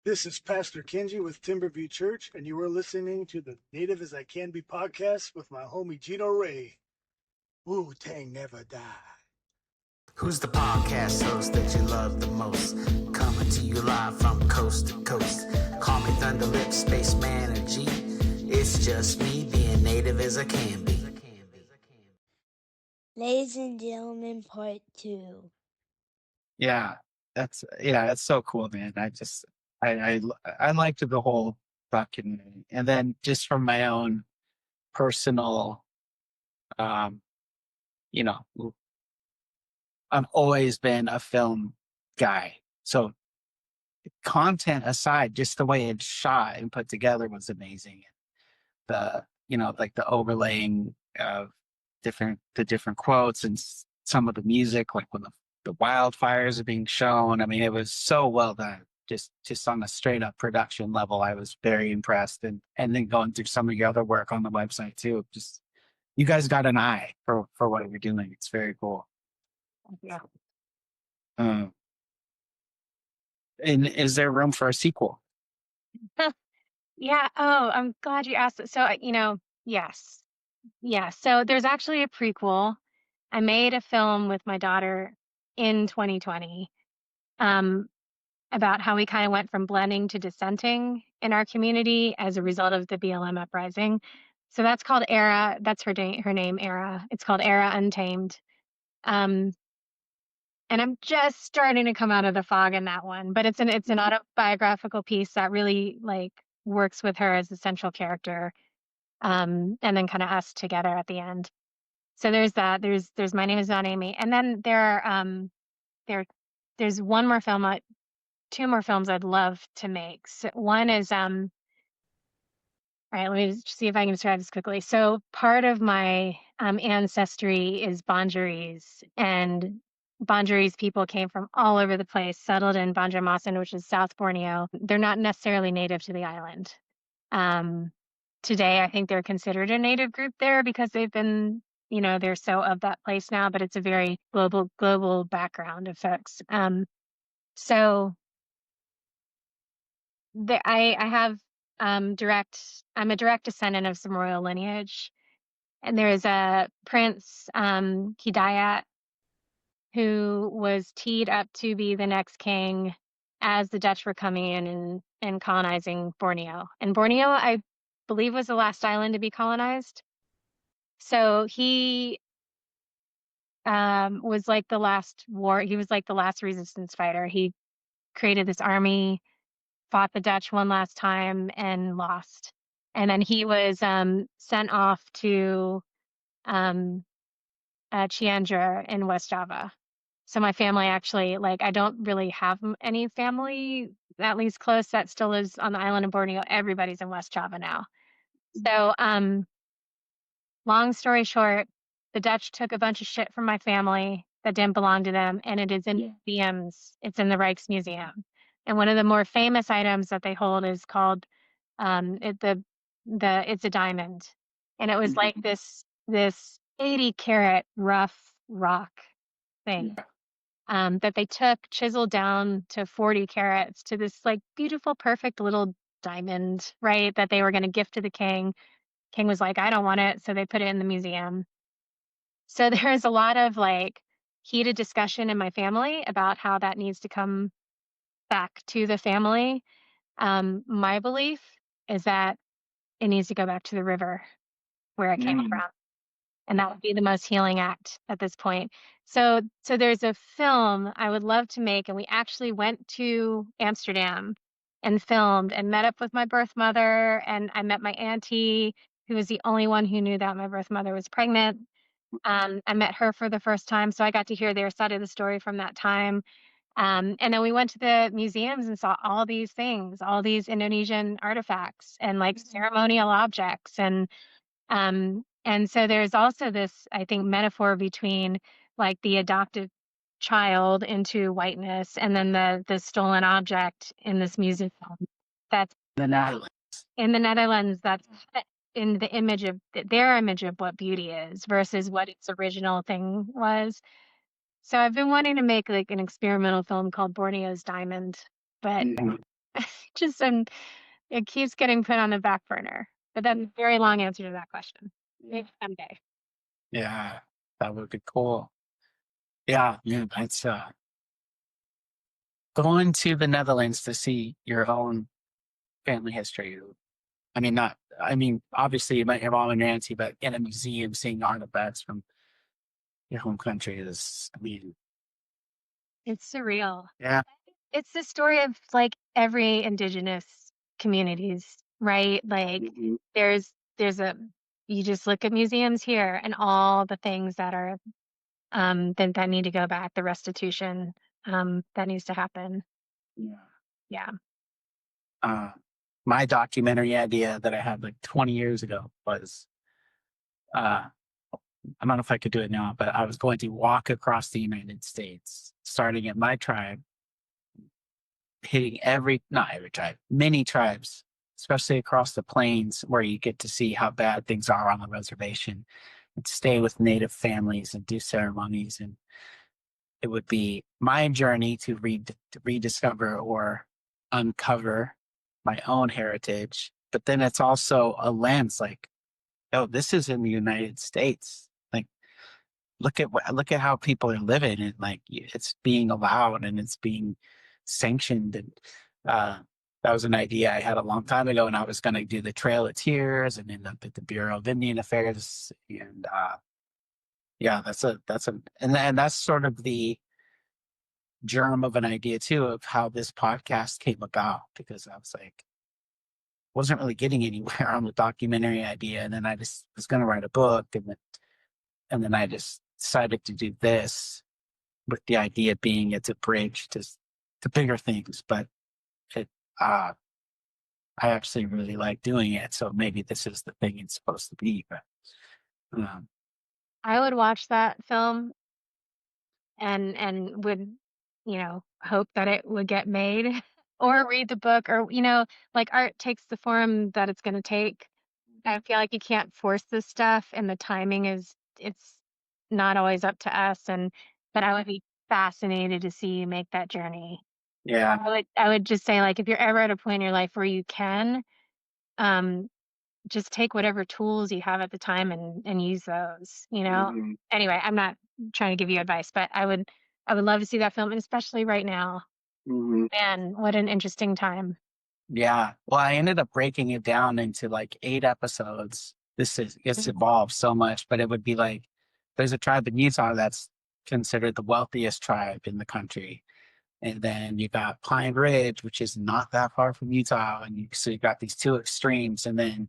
This is Pastor Kenji with Timberview Church, and you are listening to the Native as I Can Be podcast with my homie Geno Ray. Wu-Tang never die. Who's the podcast host that you love the most? Coming to you live from coast to coast. Call me Thunderlip, Spaceman, or G. It's just me being native as I can be. Ladies and gentlemen, part 2. That's so cool, man. I liked the whole fucking, and then just from my own personal, um, you know, I've always been a film guy. So content aside, just the way it's shot and put together was amazing. Like the overlaying of the different quotes and some of the music, like when the wildfires are being shown. I mean, it was so well done. Just on a straight up production level, I was very impressed. And then going through some of your other work on the website too. Just you guys got an eye for what you're doing. It's very cool. Yeah. And is there room for a sequel? Yeah. Oh, I'm glad you asked it. So, yes. Yeah. So there's actually a prequel. I made a film with my daughter in 2020 about how we kind of went from blending to dissenting in our community as a result of the BLM uprising. So that's called Era. That's her name, Era. It's called Era Untamed. And I'm just starting to come out of the fog in that one, but it's an autobiographical piece that really works with her as the central character, and then kind of us together at the end. So there's that. There's My Name Is Not Amy, and then there's one more film, two more films I'd love to make. So one is all right. Let me see if I can describe this quickly. So part of my ancestry is Banjarese, and Banjarese people came from all over the place, settled in Banjarmasin, which is South Borneo. They're not necessarily native to the island. Today, I think they're considered a native group there because they've been, they're so of that place now, but it's a very global background of folks. So I have I'm a direct descendant of some royal lineage. And there is a Prince Hidayat who was teed up to be the next king as the Dutch were coming in and colonizing Borneo. And Borneo, I believe, was the last island to be colonized. So he was like the last he was like the last resistance fighter. He created this army, fought the Dutch one last time and lost. And then he was sent off to Cianjur in West Java. So my family actually, I don't really have any family, at least close, that still lives on the island of Borneo. Everybody's in West Java now. So long story short, the Dutch took a bunch of shit from my family that didn't belong to them, and it is in museums. It's in the Rijksmuseum. And one of the more famous items that they hold is called it's a diamond. And it was like this 80 carat rough rock thing that they took, chiseled down to 40 carats to this beautiful, perfect little diamond, right? That they were going to gift to the king. King was like, I don't want it. So they put it in the museum. So there's a lot of heated discussion in my family about how that needs to come back to the family. My belief is that it needs to go back to the river where it came from. And that would be the most healing act at this point. So there's a film I would love to make. And we actually went to Amsterdam and filmed and met up with my birth mother. And I met my auntie, who was the only one who knew that my birth mother was pregnant. I met her for the first time. So I got to hear their side of the story from that time. And then we went to the museums and saw all these things, all these Indonesian artifacts and ceremonial objects. And so there's also this, I think, metaphor between the adopted child into whiteness and then the stolen object in this museum that's The Netherlands. in the Netherlands, that's in the image of their image of what beauty is versus what its original thing was. So I've been wanting to make an experimental film called Borneo's Diamond, but Just it keeps getting put on the back burner. But then very long answer to that question. Maybe someday. Yeah, that would be cool. Yeah, that's going to the Netherlands to see your own family history. I mean, not. I mean, obviously, you met your mom and Nancy, but in a museum, seeing artifacts from your home country is, I mean, It's surreal. yeah, It's the story of like every indigenous communities, right? Like there's a you just look at museums here and all the things that are that need to go back, the restitution that needs to happen. yeah. Yeah. Uh, my documentary idea that I had like 20 years ago was, I don't know if I could do it now, but I was going to walk across the United States, starting at my tribe, hitting not every tribe, many tribes, especially across the plains where you get to see how bad things are on the reservation, and stay with native families and do ceremonies. And it would be my journey to rediscover or uncover my own heritage. But then it's also a lens like, oh, this is in the United States. Like, look at how people are living, and like it's being allowed and it's being sanctioned. And uh, that was an idea I had a long time ago, and I was going to do the Trail of Tears and end up at the Bureau of Indian Affairs. And yeah, and that's sort of the germ of an idea too of how this podcast came about, because I was like, wasn't really getting anywhere on the documentary idea, and then I just was going to write a book, and then I just decided to do this, with the idea being it's a bridge to bigger things. But it I actually really like doing it, so maybe this is the thing it's supposed to be. But I would watch that film and would, hope that it would get made or read the book or, like art takes the form that it's going to take. I feel like you can't force this stuff and the timing it's not always up to us. But I would be fascinated to see you make that journey. yeah, I would just say like, if you're ever at a point in your life where you can, um, just take whatever tools you have at the time and use those, Anyway, I'm not trying to give you advice, but I would love to see that film, and especially right now. Man, what an interesting time. yeah. Well, I ended up breaking it down into like 8 episodes. It's evolved so much, but it would be like there's a tribe in Utah that's considered the wealthiest tribe in the country. And then you got Pine Ridge, which is not that far from Utah. And so you got these two extremes. And then,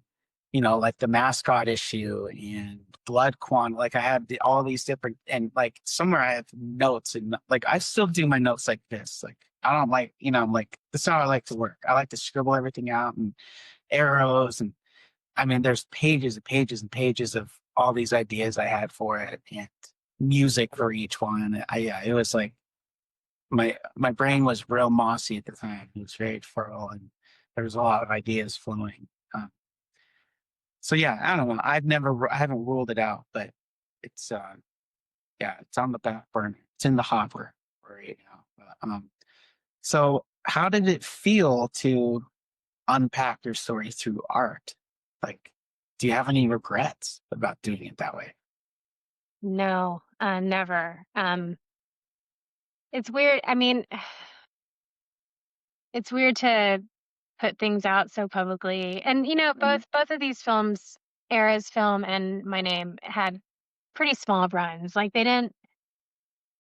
like the mascot issue and blood quant. Like I have all these different, and like somewhere I have notes, and like I still do my notes like this. Like I don't like, I'm like, this is how I like to work. I like to scribble everything out and arrows. And I mean, there's pages and pages and pages of all these ideas I had for it, and music for each one. Yeah, it was like, my brain was real mossy at the time. It was very fertile, and there was a lot of ideas flowing. So yeah, I don't know. I haven't ruled it out, but it's yeah, it's on the back burner. It's in the hopper right now. So how did it feel to unpack your story through art? Like, do you have any regrets about doing it that way? No, never. It's weird. I mean, it's weird to put things out so publicly. And both of these films, Era's film and My Name, had pretty small runs. Like they didn't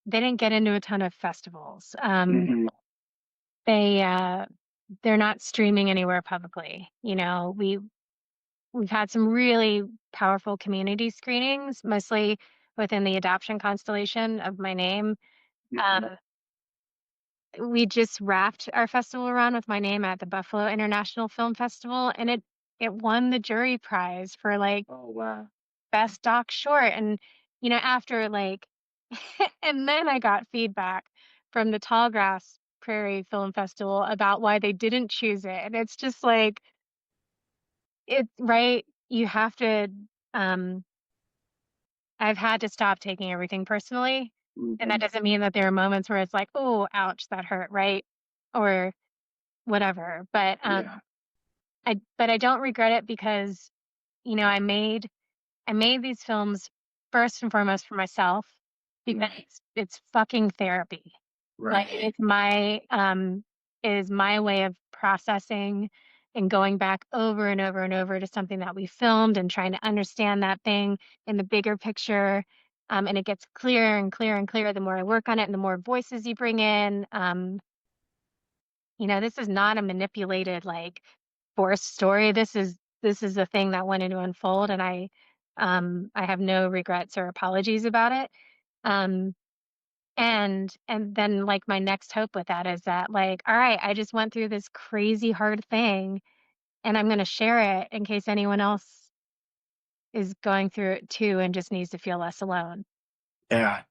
get into a ton of festivals. They're not streaming anywhere publicly. We've had some really powerful community screenings, mostly within the adoption constellation of My Name. We just wrapped our festival run with My Name at the Buffalo International Film Festival, and it won the jury prize for like best doc short. And after like and then I got feedback from the Tallgrass Prairie Film Festival about why they didn't choose it. And it's just like it's right. You have to I've had to stop taking everything personally. And that doesn't mean that there are moments where it's like, oh, ouch, that hurt, right? Or whatever. But Yeah. I don't regret it because, you know, I made these films first and foremost for myself because Right. it's fucking therapy. Like Right. it is my way of processing and going back over and over and over to something that we filmed and trying to understand that thing in the bigger picture. And it gets clearer and clearer and clearer the more I work on it and the more voices you bring in. You know, this is not a manipulated, like, forced story. This is a thing that wanted to unfold, and I have no regrets or apologies about it. Um, and then, like, my next hope with that is that, like, all right, I just went through this crazy hard thing, and I'm gonna share it in case anyone else is going through it too and just needs to feel less alone. Yeah.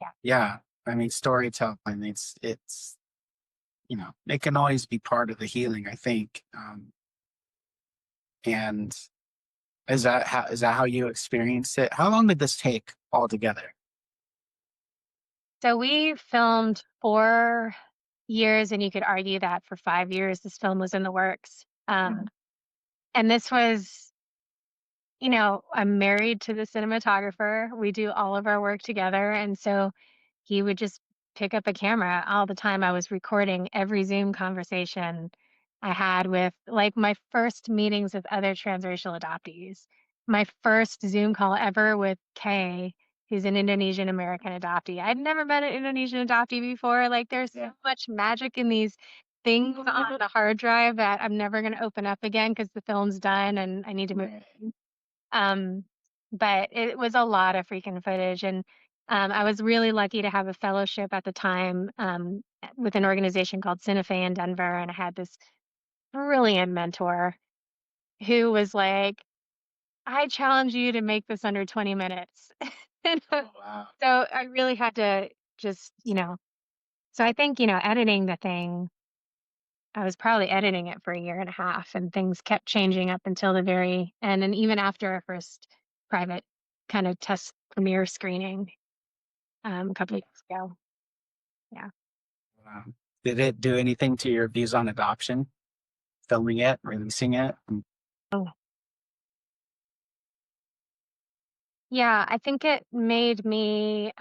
Yeah. Yeah. I mean, storytelling, it's, you know, it can always be part of the healing, I think. And is that how you experienced it? How long did this take altogether? So we filmed 4 years, and you could argue that for 5 years this film was in the works. And this was, you know, I'm married to the cinematographer. We do all of our work together. And so he would just pick up a camera all the time. I was recording every Zoom conversation I had with, like, my first meetings with other transracial adoptees. My first Zoom call ever with Kay, who's an Indonesian American adoptee. I'd never met an Indonesian adoptee before. Like, there's so much magic in these things on the hard drive that I'm never going to open up again because the film's done and I need to move. Um, but it was a lot of freaking footage, and I was really lucky to have a fellowship at the time with an organization called Cinefe in Denver, and I had this brilliant mentor who was like, "I challenge you to make this under 20 minutes." And Wow. so I really had to just, you know. So I think, you know, editing the thing, I was probably editing it for a year and a half, and things kept changing up until the very end. And even after our first private kind of test premiere screening a couple of years ago. Yeah. Wow. Did it do anything to your views on adoption? Filming it, releasing it? Oh, yeah. I think it made me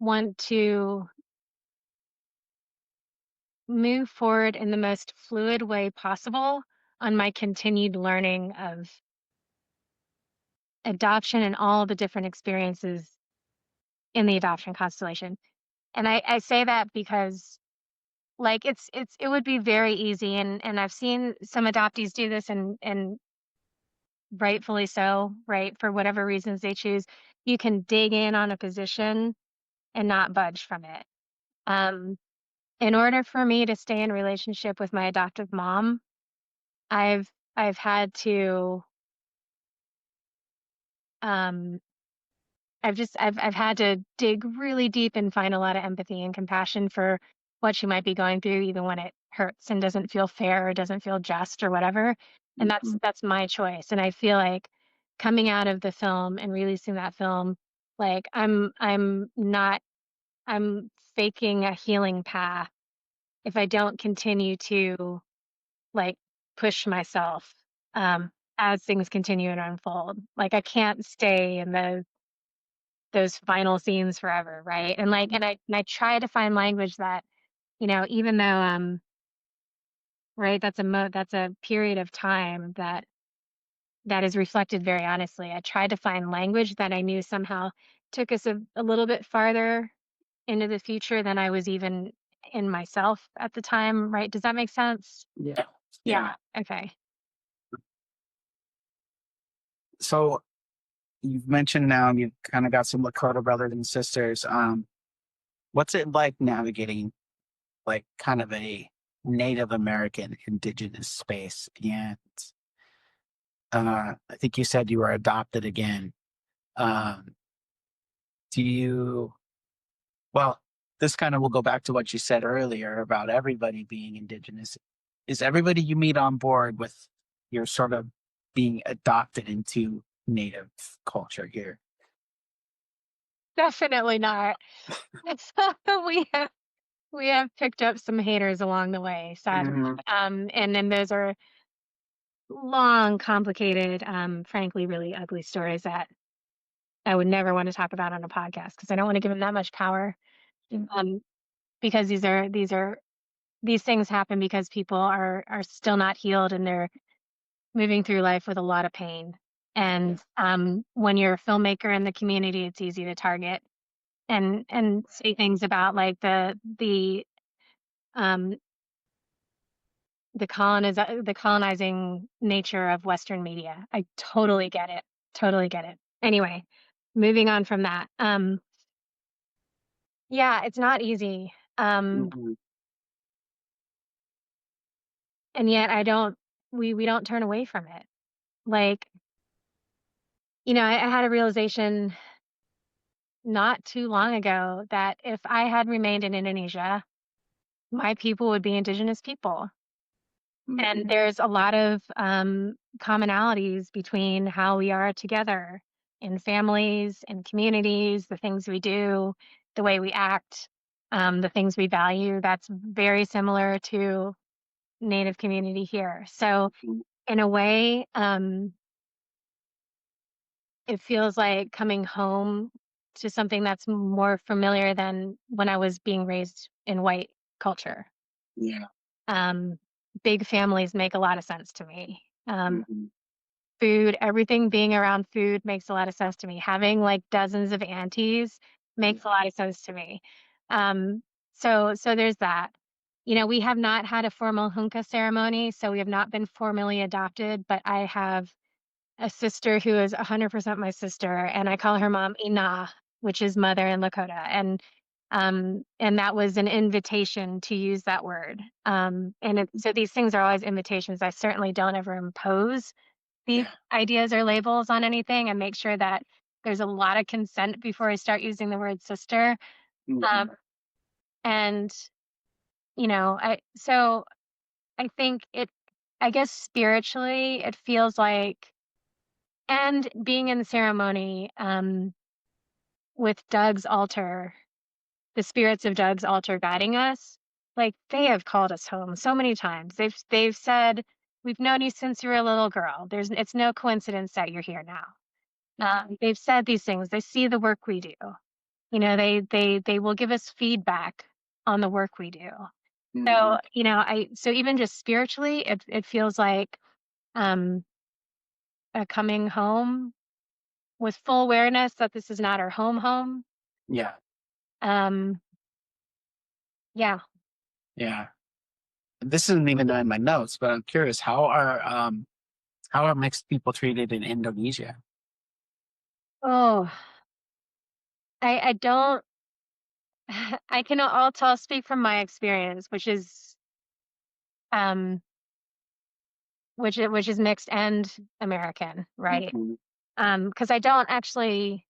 want to move forward in the most fluid way possible on my continued learning of adoption and all the different experiences in the adoption constellation. And I say that because, like, it would be very easy, and I've seen some adoptees do this, and rightfully so, right? For whatever reasons they choose, you can dig in on a position and not budge from it. Um, in order for me to stay in relationship with my adoptive mom, I've had to um I've had to dig really deep and find a lot of empathy and compassion for what she might be going through, even when it hurts and doesn't feel fair or doesn't feel just or whatever. And that's my choice. And I feel like coming out of the film and releasing that film, like I'm not I'm faking a healing path if I don't continue to, like, push myself as things continue to unfold. Like, I can't stay in those final scenes forever, right? And, like, and I try to find language that, you know, even though right, that's a period of time that is reflected very honestly. I tried to find language that I knew somehow took us a little bit farther into the future than I was even in myself at the time, right? Does that make sense? Yeah. Yeah. Okay. So you've mentioned now you've kind of got some Lakota brothers and sisters. What's it like navigating like kind of a Native American indigenous space? And I think you said you were adopted again. Um, do you, well, this kind of will go back to what you said earlier about everybody being indigenous. Is everybody you meet on board with your sort of being adopted into Native culture here? Definitely not. We have we have picked up some haters along the way, sadly. And then those are long, complicated, frankly, really ugly stories that I would never want to talk about on a podcast because I don't want to give them that much power. Um, because these things happen because people are still not healed and they're moving through life with a lot of pain. And when you're a filmmaker in the community, it's easy to target and say things about like um the colonizing nature of Western media. I totally get it. Totally get it. Anyway, moving on from that. Yeah, it's not easy. And yet we don't turn away from it. Like, I had a realization not too long ago that if I had remained in Indonesia, my people would be indigenous people. And there's a lot of commonalities between how we are together in families, in communities, the things we do, the way we act, the things we value. That's very similar to Native community here. So in a way, it feels like coming home to something that's more familiar than when I was being raised in white culture. Yeah. Big families make a lot of sense to me. Food, everything being around food makes a lot of sense to me. Having like dozens of aunties makes a lot of sense to me. So there's that. We have not had a formal hunka ceremony, so we have not been formally adopted, but I have a sister who is 100% my sister, and I call her mom Ina, which is mother in Lakota. And that was an invitation to use that word. So these things are always invitations. I certainly don't ever impose these ideas or labels on anything and make sure that there's a lot of consent before I start using the word sister. And I think I guess spiritually it feels like, and being in the ceremony with Doug's altar, the spirits of Doug's altar guiding us, like they have called us home so many times. They've said, "We've known you since you were a little girl. It's no coincidence that you're here now." They've said these things. They see the work we do. They will give us feedback on the work we do. So even just spiritually, it feels like um, a coming home with full awareness that this is not our home. Yeah. Um, yeah. Yeah. This isn't even in my notes, but I'm curious, how are mixed people treated in Indonesia? Oh, I don't. I'll speak from my experience, um, which is mixed and American, right? Because I don't actually.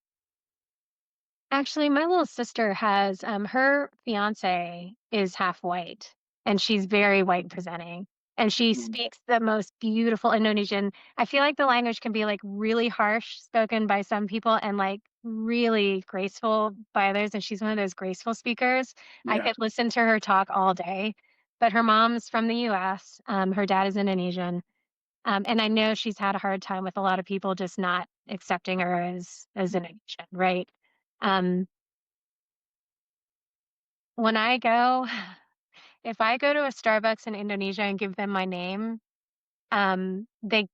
Actually, my little sister has her fiance is half white and she's very white presenting and she speaks the most beautiful Indonesian. I feel like the language can be like really harsh spoken by some people and like really graceful by others, and she's one of those graceful speakers. I could listen to her talk all day. But her mom's from the US. Her dad is Indonesian. And I know she's had a hard time with a lot of people just not accepting her as Indonesian, right? Um, when I go, if I go to a Starbucks in Indonesia and give them my name, they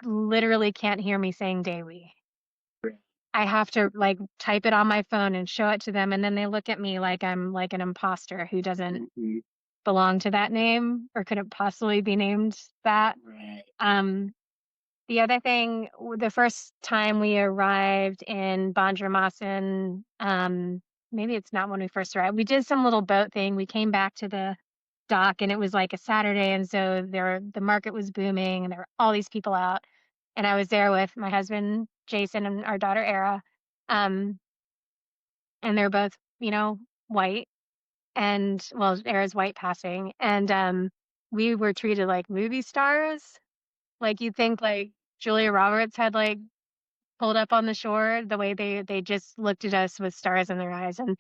literally can't hear me saying Dewi. I have to like type it on my phone and show it to them, and then they look at me like I'm like an imposter who doesn't belong to that name or couldn't possibly be named that. The other thing, the first time we arrived in Banjarmasin, maybe it's not when we first arrived. We did some little boat thing. We came back to the dock and it was like a Saturday, and so the market was booming and there were all these people out. And I was there with my husband Jason and our daughter Era, um, and they're both white, and well, Era's white passing, and we were treated like movie stars. Like you'd think like Julia Roberts had like pulled up on the shore, the way they just looked at us with stars in their eyes, and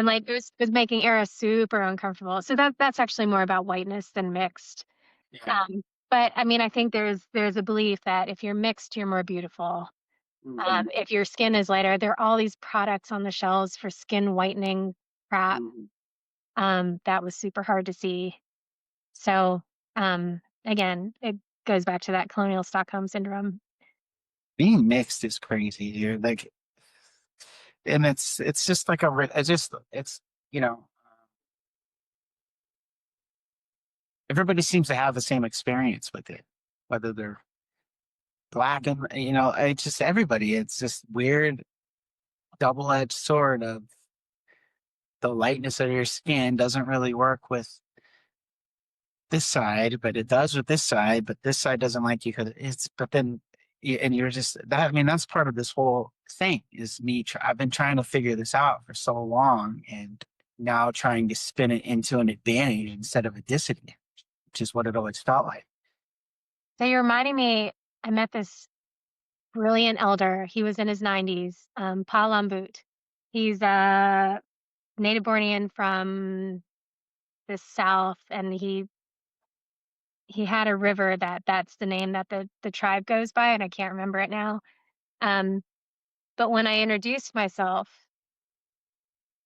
like it was making Era super uncomfortable. So that's actually more about whiteness than mixed. Yeah. But I mean, I think there's a belief that if you're mixed, you're more beautiful. If your skin is lighter, there are all these products on the shelves for skin whitening crap. That was super hard to see. So, again, it goes back to that colonial Stockholm syndrome. Being mixed is crazy, dude. Like, and it's just like it's you know, everybody seems to have the same experience with it, whether they're black and it's just everybody. It's just weird double-edged sword of the lightness of your skin doesn't really work with this side, but it does with this side, but this side doesn't like you because but then, and you're just that. I mean, that's part of this whole thing is me. I've been trying to figure this out for so long, and now trying to spin it into an advantage instead of a disadvantage, which is what it always felt like. So you're reminding me, I met this brilliant elder. He was in his 90s, Pa Lumbut. He's a native bornian from the South, and he had a river that's the name that the tribe goes by, and I can't remember it now. But when I introduced myself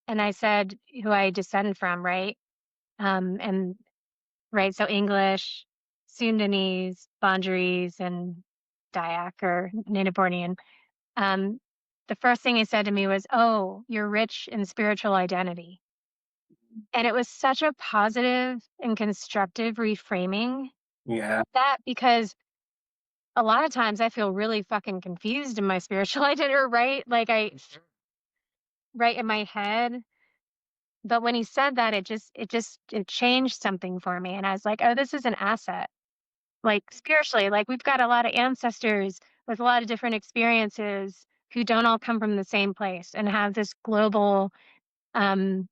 and I said who I descend from, right? And right, so English, Sundanese, Banjarese, and Dayak or Native Bornean. The first thing he said to me was, "Oh, you're rich in spiritual identity." And it was such a positive and constructive reframing Yeah. that, because a lot of times I feel really fucking confused in my spiritual identity, right? Like right in my head. But when he said that, it changed something for me. And I was like, oh, this is an asset. Like spiritually, like we've got a lot of ancestors with a lot of different experiences who don't all come from the same place and have this global, um,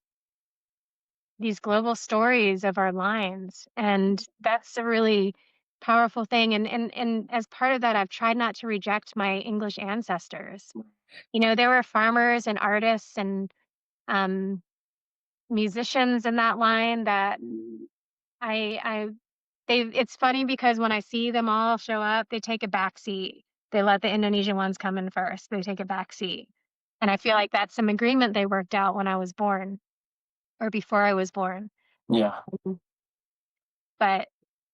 these global stories of our lines. And that's a really powerful thing. And as part of that, I've tried not to reject my English ancestors. There were farmers and artists and um, musicians in that line that I it's funny because when I see them all show up, they take a back seat. They let the Indonesian ones come in first. They take a back seat. And I feel like that's some agreement they worked out when I was born or before I was born. Yeah. But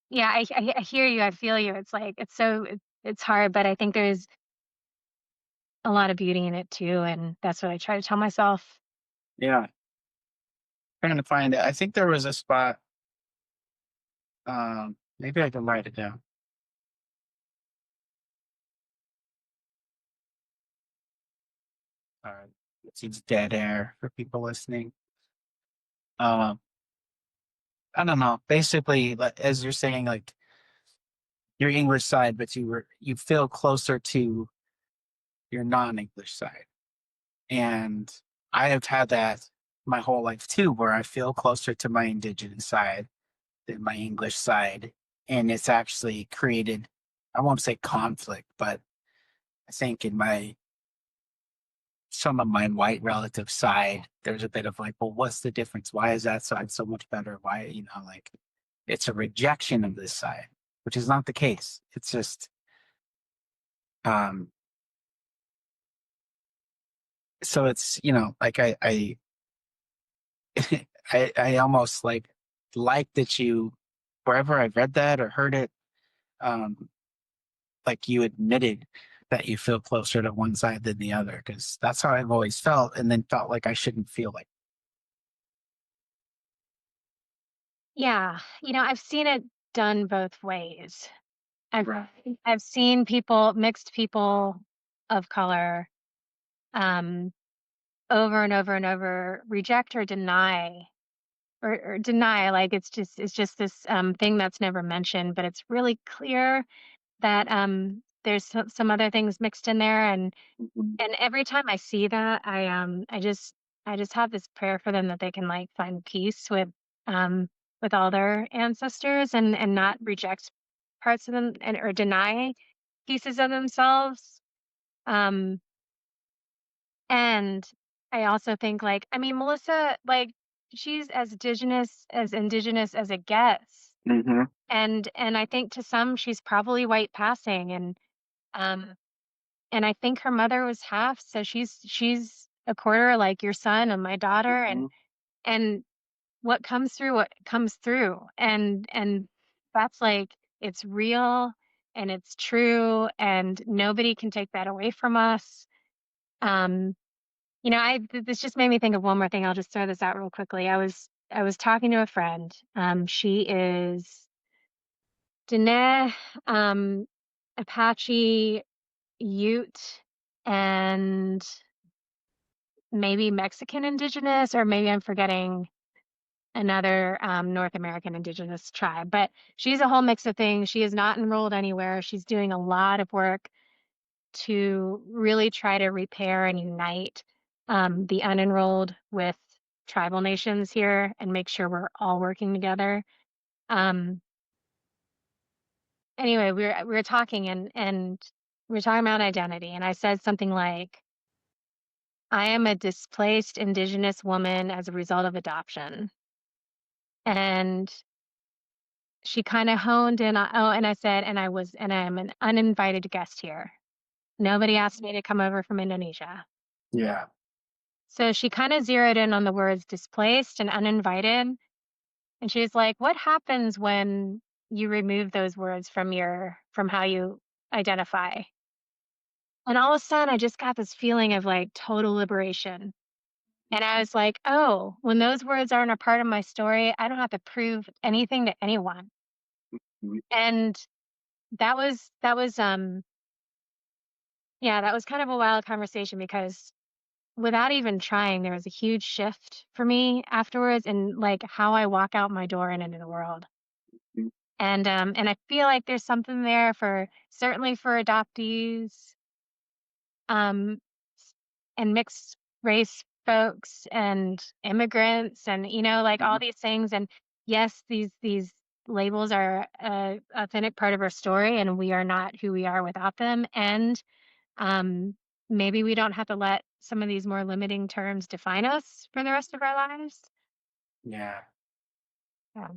yeah, I hear you. I feel you. It's like it's hard, but I think there's a lot of beauty in it too, and that's what I try to tell myself. Yeah. Trying to find it. I think there was a spot. Maybe I can write it down. All right. It seems dead air for people listening. Um, I don't know. Basically, as you're saying, like your English side, but you feel closer to your non-English side. And I have had that my whole life too, where I feel closer to my indigenous side than my English side. And it's actually created, I won't say conflict, but I think in some of my white relative side, there's a bit of like, well, what's the difference? Why is that side so much better? Why, like it's a rejection of this side, which is not the case. It's just, so it's, like I almost like that you, wherever I've read that or heard it, um, like you admitted that you feel closer to one side than the other, because that's how I've always felt, and then felt like I shouldn't feel like. Yeah, I've seen it done both ways. I've Right. I've seen mixed people of color, um, over and over and over reject or deny or deny, like it's just this thing that's never mentioned, but it's really clear that there's some other things mixed in there, and every time I see that, I just have this prayer for them that they can like find peace with all their ancestors and not reject parts of them and or deny pieces of themselves. Um, and I also think like, I mean, Melissa, like she's as indigenous as it gets. Mm-hmm. And I think to some she's probably white passing um and I think her mother was half, so she's a quarter like your son and my daughter and what comes through and that's like it's real and it's true and nobody can take that away from us. Um this just made me think of one more thing. I'll just throw this out real quickly. I was talking to a friend. She is Diné, Apache, Ute, and maybe Mexican indigenous, or maybe I'm forgetting another North American indigenous tribe. But she's a whole mix of things. She is not enrolled anywhere. She's doing a lot of work to really try to repair and unite the unenrolled with tribal nations here and make sure we're all working together. Um, anyway, we were talking and we were talking about identity, and I said something like, "I am a displaced Indigenous woman as a result of adoption," and she kind of honed in on, oh, and I said, and I'm an uninvited guest here. Nobody asked me to come over from Indonesia. Yeah. So she kind of zeroed in on the words displaced and uninvited. And she was like, what happens when you remove those words from how you identify? And all of a sudden I just got this feeling of like total liberation. And I was like, oh, when those words aren't a part of my story, I don't have to prove anything to anyone. Mhm. And that was yeah, that was kind of a wild conversation because without even trying, there was a huge shift for me afterwards in like how I walk out my door and into the world. And I feel like there's something there for certainly for adoptees, um, and mixed race folks and immigrants and like all these things. And yes, these labels are a authentic part of our story, and we are not who we are without them. And um, maybe we don't have to let some of these more limiting terms define us for the rest of our lives. Yeah. Yeah.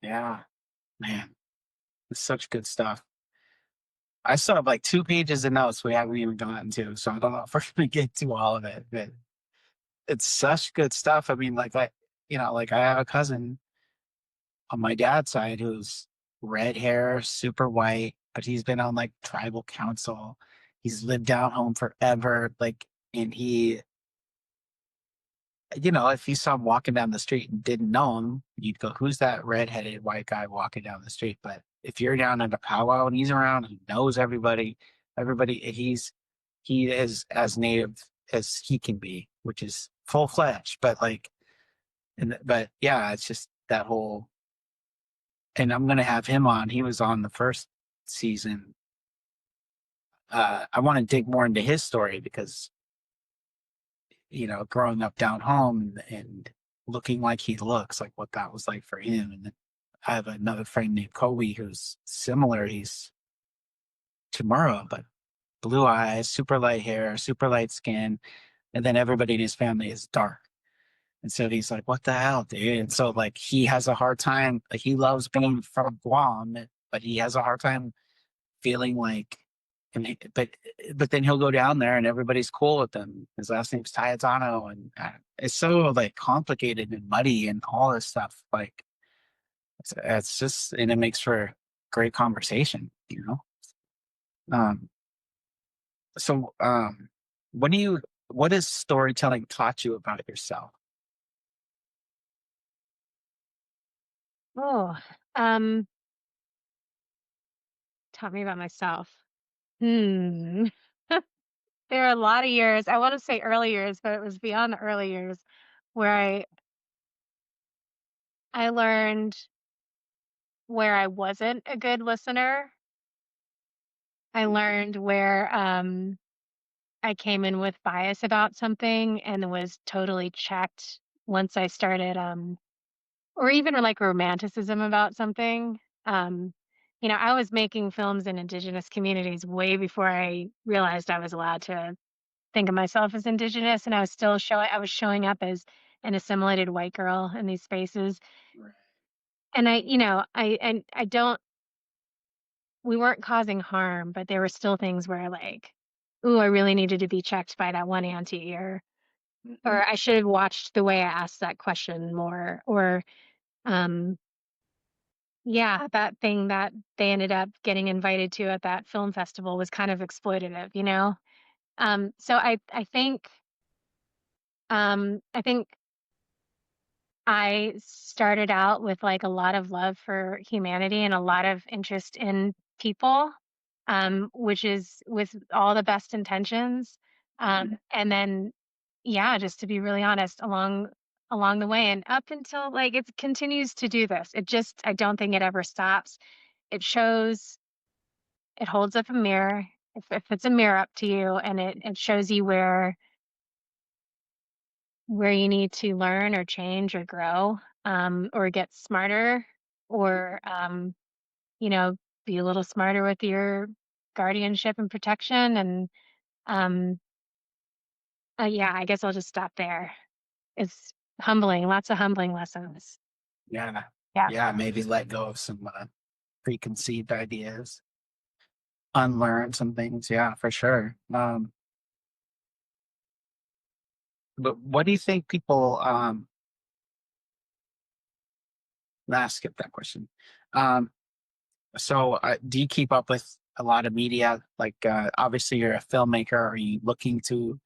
Yeah. Man, it's such good stuff. I still have like 2 pages of notes we haven't even gotten to, so I don't know if we're gonna get to all of it, but it's such good stuff. I mean, like I have a cousin on my dad's side who's red hair, super white, but he's been on like tribal council. He's lived down home forever. Like, and if you saw him walking down the street and didn't know him, you'd go, "Who's that redheaded white guy walking down the street?" But if you're down at a powwow and he's around, he knows everybody. He is as native as he can be, which is full fledged. But but yeah, it's just that whole. And I'm gonna have him on. He was on the first season. I want to dig more into his story because growing up down home and looking like he looks, like what that was like for him. And then I have another friend named Kobe who's similar. He's Chamorro, but blue eyes, super light hair, super light skin, and then everybody in his family is dark. And so he's like, "What the hell, dude?" And so like he has a hard time. Like he loves being from Guam, but he has a hard time feeling like. But then he'll go down there and everybody's cool with him. His last name's Tayatano, and it's so like complicated and muddy and all this stuff. Like it's just, and it makes for great conversation. Um, so what has storytelling taught you about yourself? Oh, um, taught me about myself. Hmm. There are a lot of years, I want to say early years, but it was beyond the early years where I learned where I wasn't a good listener. I learned where I came in with bias about something and was totally checked once I started or even like romanticism about something. Um you know, I was making films in indigenous communities way before I realized I was allowed to think of myself as indigenous, and I was still showing up as an assimilated white girl in these spaces. Right. And I don't we weren't causing harm, but there were still things where like, ooh, I really needed to be checked by that one auntie, or I should have watched the way I asked that question more, or um yeah, that thing that they ended up getting invited to at that film festival was kind of exploitative, you know? So I think I started out with like a lot of love for humanity and a lot of interest in people, which is with all the best intentions. And then, yeah, just to be really honest, along the way and up until like it continues to do this. I don't think it ever stops. It shows, it holds up a mirror. If it's a mirror up to you and it shows you where you need to learn or change or grow, or get smarter, or you know, be a little smarter with your guardianship and protection. And um, yeah, I guess I'll just stop there. It's humbling, lots of humbling lessons. Yeah. Yeah. Yeah. Maybe let go of some preconceived ideas, unlearn some things. Yeah, for sure. But what do you think people, let's skip that question. Do you keep up with a lot of media? Like, obviously, you're a filmmaker. Are you looking to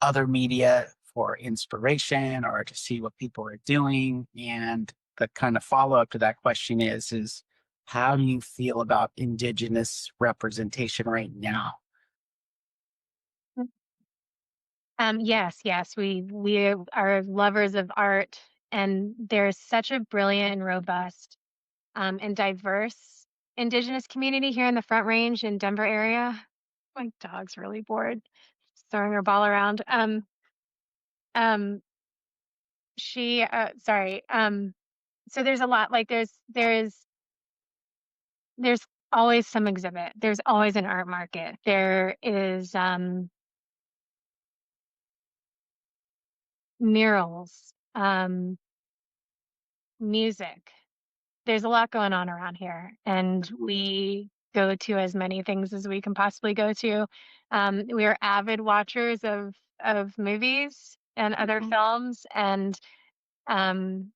other media for inspiration or to see what people are doing? And the kind of follow up to that question is how do you feel about Indigenous representation right now? Yes, we are lovers of art, and there's such a brilliant and robust and diverse indigenous community here in the Front Range in Denver area. My dog's really bored, throwing her ball around. Um, sorry. So there's a lot. Like there's always some exhibit. There's always an art market. There is murals, music. There's a lot going on around here, and we go to as many things as we can possibly go to. We are avid watchers of movies and other films, and um,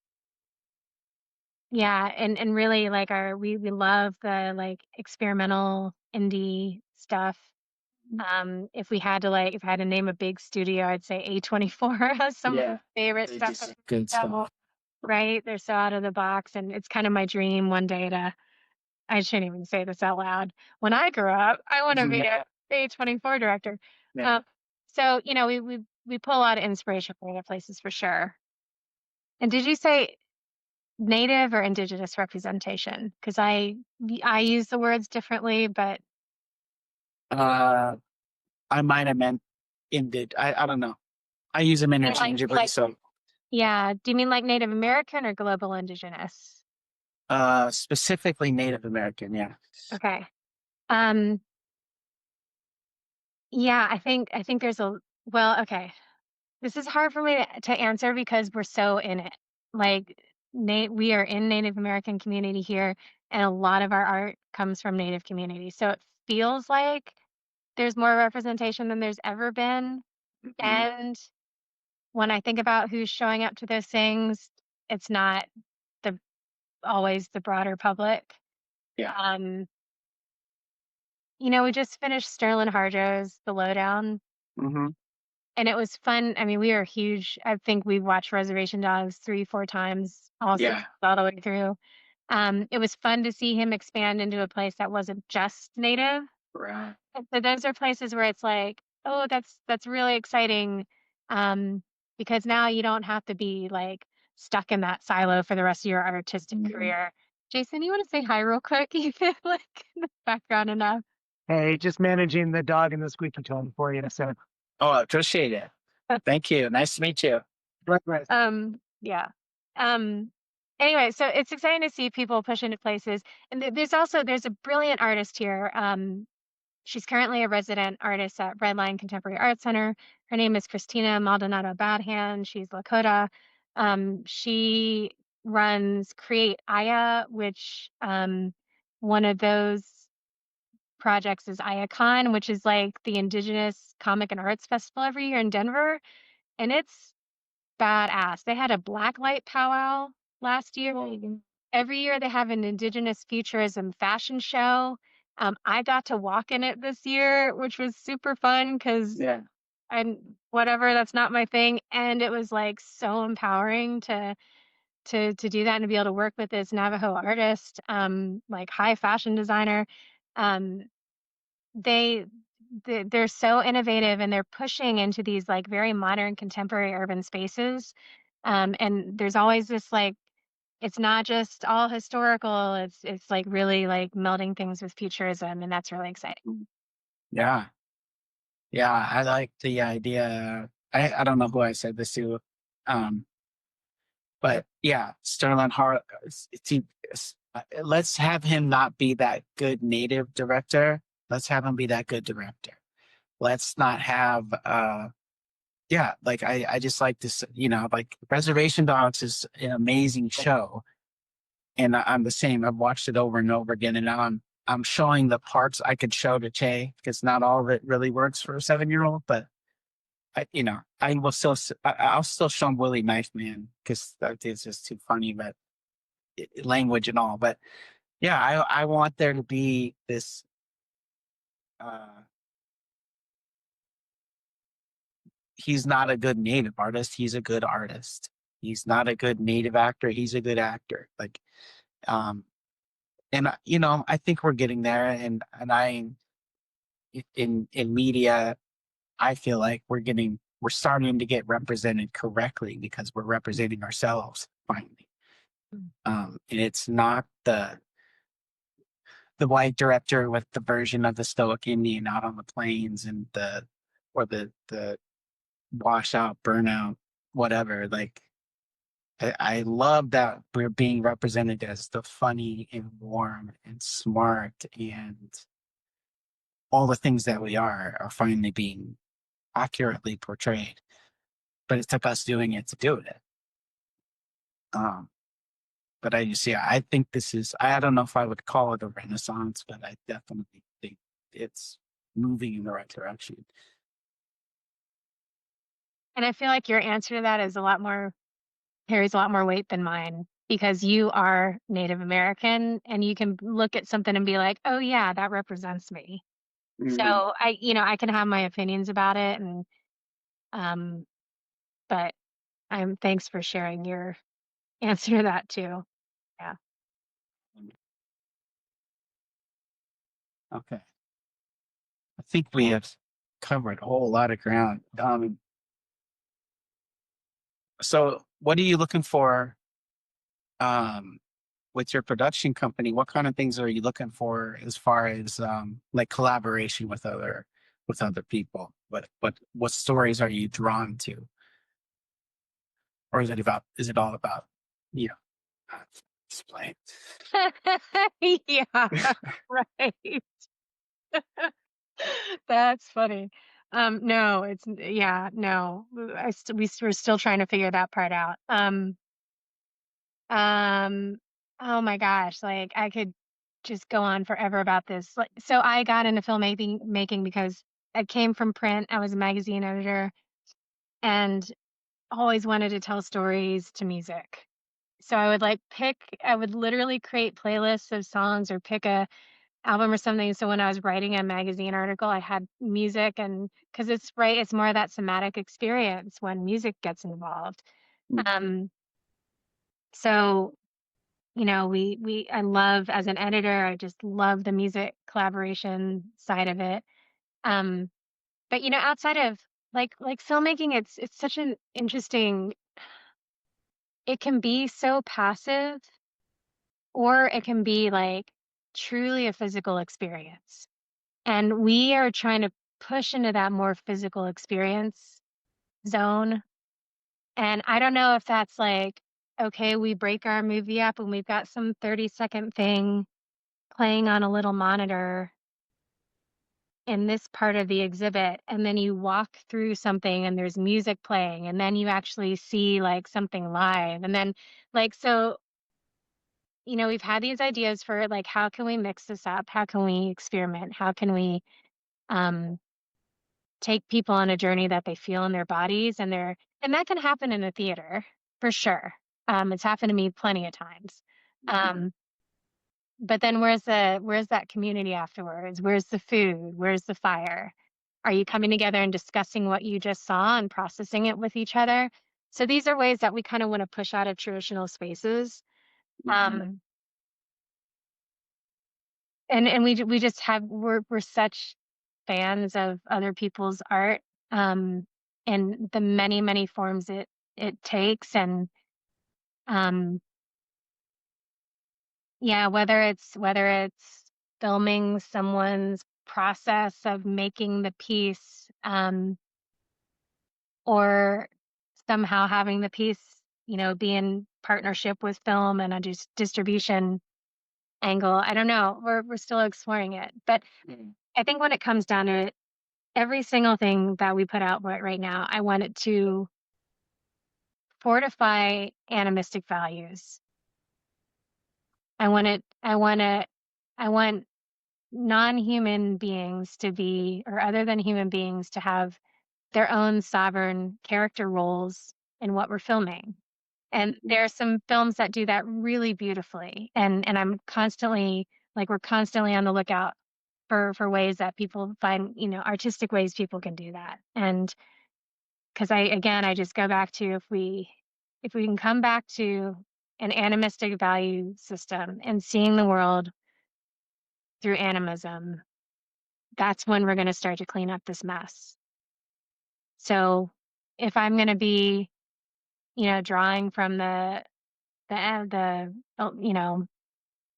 yeah, and really like we love the like experimental indie stuff. If I had to name a big studio, I'd say A24 has some of Yeah, my favorite they stuff. just good stuff. Right? They're so out of the box, and it's kind of my dream one day to. I shouldn't even say this out loud. When I grow up, I want to be a A24 director. Yeah. So you know, we pull a lot of inspiration from other places for sure. And did you say native or indigenous representation? Because I use the words differently, but Uh, I might have meant I don't know. I use them interchangeably. Yeah. Do you mean like Native American or global indigenous? Specifically Native American. Yeah. Okay. Um, yeah, I think there's okay. This is hard for me to answer because we're so in it. Like we are in Native American community here, and a lot of our art comes from Native community. So it feels like there's more representation than there's ever been. And when I think about who's showing up to those things, it's not the always the broader public. Yeah. You know, we just finished Sterling Harjo's The Lowdown, Mm-hmm. and it was fun. I mean, we are huge. I think we've watched Reservation Dogs 3, 4 times, Yeah. all the way through. It was fun to see him expand into a place that wasn't just native. Right. And so those are places where it's like, oh, that's really exciting, because now you don't have to be like stuck in that silo for the rest of your artistic career. Jason, you want to say hi real quick? You feel like in the background enough. Hey, just managing the dog and the squeaky tone for you. So, Oh, I appreciate it. Thank you. Nice to meet you. likewise. Yeah. Um, anyway, so it's exciting to see people push into places. And there's a brilliant artist here. She's currently a resident artist at Redline Contemporary Art Center. Her name is Christina Maldonado Badhand. She's Lakota. She runs Create Aya, which one of those projects is IACon, which is like the Indigenous Comic and Arts Festival every year in Denver. And it's badass. They had a blacklight powwow last year. Every year they have an Indigenous futurism fashion show. I got to walk in it this year, which was super fun because Yeah. whatever, that's not my thing. And it was like so empowering to do that and to be able to work with this Navajo artist, like high fashion designer. Um, they they're so innovative and they're pushing into these like very modern contemporary urban spaces. And there's always this like it's not just all historical, it's like really like melding things with futurism, and that's really exciting. Yeah. Yeah. I like the idea. I don't know who I said this to. But yeah, Sterling Hart, let's have him not be that good native director. Let's have him be that good director. Let's not have yeah, like I just like this, like Reservation Dogs is an amazing show. And I'm the same. I've watched it over and over again. And now I'm showing the parts I could show to Che, because not all of it really works for a 7-year-old, but I'll still show him Willie Knife Man because that is just too funny, but language and all. But yeah, I want there to be this. He's not a good native artist. He's a good artist. He's not a good native actor. He's a good actor. Like, and I think we're getting there. And in media, I feel like we're starting to get represented correctly because we're representing ourselves finally. And it's not the white director with the version of the stoic Indian out on the plains and the washout, burnout, whatever. Like I love that we're being represented as the funny and warm and smart and all the things that we are finally being accurately portrayed. But it took us doing it to do it. But I think this is, I don't know if I would call it a renaissance, but I definitely think it's moving in the right direction. And I feel like your answer to that is carries a lot more weight than mine because you are Native American and you can look at something and be like, oh yeah, that represents me. So I can have my opinions about it but thanks for sharing your answer to that too. Yeah. Okay. I think we have covered a whole lot of ground. So what are you looking for with your production company? What kind of things are you looking for as far as like collaboration with other people? What stories are you drawn to? Or is it all about, you know, explain? Yeah, right. That's funny. No, no. We're still trying to figure that part out. Um, oh my gosh, like I could just go on forever about this. Like, so I got into making because I came from print. I was a magazine editor and always wanted to tell stories to music. So I would literally create playlists of songs or pick a album or something. So when I was writing a magazine article, I had music and because it's more of that somatic experience when music gets involved. Um, so I love as an editor, I just love the music collaboration side of it. Um, but outside of like filmmaking, it's such an interesting, it can be so passive or it can be like truly a physical experience. And we are trying to push into that more physical experience zone. And I don't know if that's like okay, we break our movie up and we've got some 30-second thing playing on a little monitor in this part of the exhibit, and then you walk through something and there's music playing, and then you actually see like something live, and then like, so we've had these ideas for like, how can we mix this up, how can we experiment, how can we um take people on a journey that they feel in their bodies, and that can happen in a theater for sure. It's happened to me plenty of times. But then where's that community afterwards? Where's the food? Where's the fire? Are you coming together and discussing what you just saw and processing it with each other? So these are ways that we kind of want to push out of traditional spaces. And we just we're such fans of other people's art, and the many forms it takes, and um yeah, whether it's filming someone's process of making the piece, or somehow having the piece, be in partnership with film and a distribution angle. I don't know. We're still exploring it. But I think when it comes down to it, every single thing that we put out right now, I want it to fortify animistic values. I want non-human beings to be, or other than human beings, to have their own sovereign character roles in what we're filming. And there are some films that do that really beautifully. And I'm constantly, like, we're constantly on the lookout for ways that people find, artistic ways people can do that. And because I just go back to, if we can come back to an animistic value system and seeing the world through animism, that's when we're going to start to clean up this mess. So if I'm going to be, drawing from the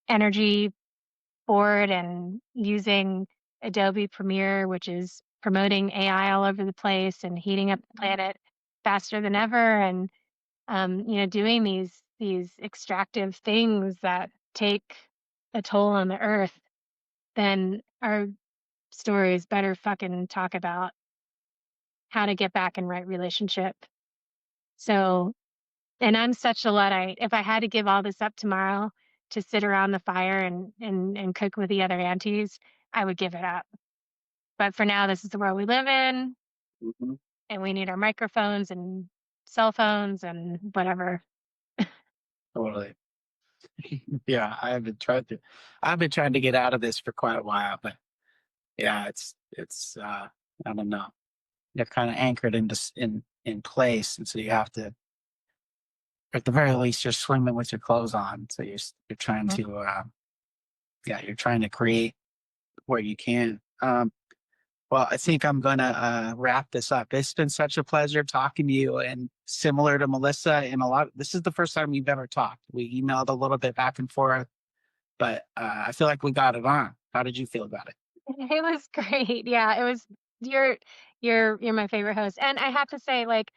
energy board and using Adobe Premiere, which is promoting AI all over the place and heating up the planet faster than ever, and doing these extractive things that take a toll on the earth, then our stories better fucking talk about how to get back in right relationship. So, and I'm such a Luddite. If I had to give all this up tomorrow to sit around the fire and cook with the other aunties, I would give it up. But for now, this is the world we live in, and we need our microphones and cell phones and whatever. Totally. Yeah, I've been trying to get out of this for quite a while, but yeah, it's I don't know. You're kind of anchored in place, and so you have to, at the very least, you're swimming with your clothes on. So you're trying to you're trying to create where you can. Well, I think I'm gonna wrap this up. It's been such a pleasure talking to you, and similar to Melissa, and this is the first time we've ever talked. We emailed a little bit back and forth, but I feel like we got it on. How did you feel about it? It was great. Yeah, it was. You're my favorite host, and I have to say, like,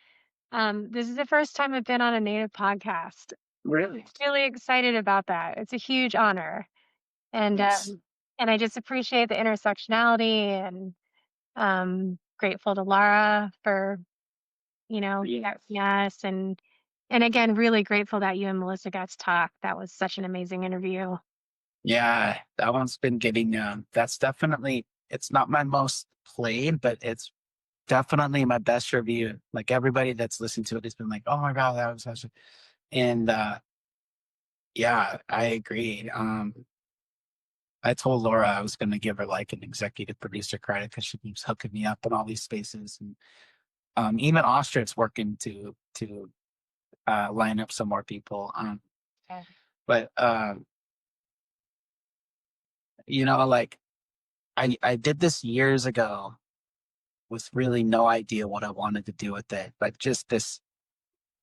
this is the first time I've been on a native podcast. Really? Really excited about that. It's a huge honor, and Yes. and I just appreciate the intersectionality, and grateful to Lara for yes, and again, really grateful that you and Melissa got to talk. That was such an amazing interview. Yeah, that one's been getting. That's definitely. It's not my most played, but it's definitely my best review. Like everybody that's listened to it has been like, "Oh my god, that was such a," and yeah, I agree. I told Laura I was going to give her like an executive producer credit because she keeps hooking me up in all these spaces, and even Austria's working to line up some more people. Okay. But like I did this years ago with really no idea what I wanted to do with it, but just this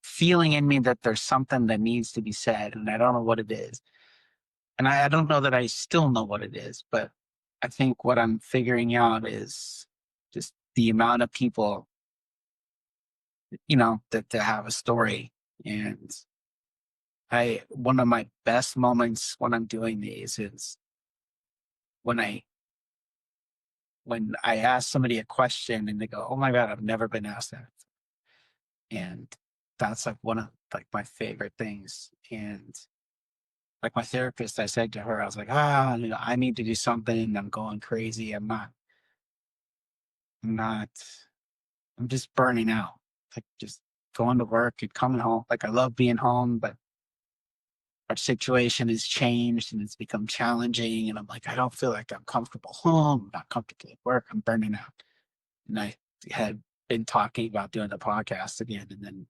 feeling in me that there's something that needs to be said, and I don't know what it is. And I don't know that I still know what it is, but I think what I'm figuring out is just the amount of people, that have a story, and one of my best moments when I'm doing these is when I ask somebody a question and they go, "Oh my God, I've never been asked that." And that's like one of like my favorite things. And like my therapist, I said to her, I was like, I need to do something. I'm going crazy. I'm not, I'm just burning out. Like just going to work and coming home. Like I love being home, but our situation has changed and it's become challenging. And I'm like, I don't feel like I'm comfortable home. I'm not comfortable at work. I'm burning out. And I had been talking about doing the podcast again. And then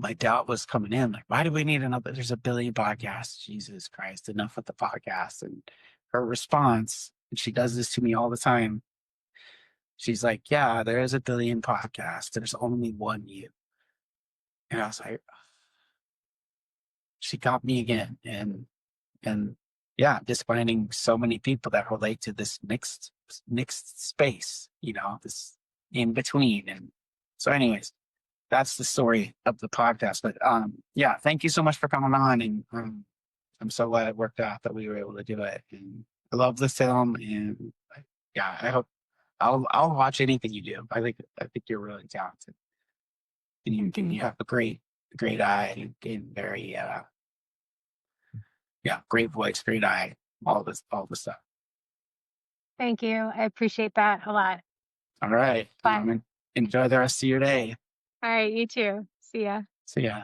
my doubt was coming in, like, why do we need another? There's a billion podcasts. Jesus Christ, enough with the podcast. And her response, and she does this to me all the time. She's like, yeah, there is a billion podcasts. There's only one you. And I was like, she got me again. And yeah, just finding so many people that relate to this mixed space, this in between. And so anyways, that's the story of the podcast. But yeah, thank you so much for coming on. And I'm so glad it worked out that we were able to do it. And I love the film. And yeah, I hope I'll watch anything you do. I think you're really talented. And you have a great eye and very great voice, great eye, all the stuff. Thank you. I appreciate that a lot. All right. Bye. Enjoy the rest of your day. All right, you too. See ya. See ya.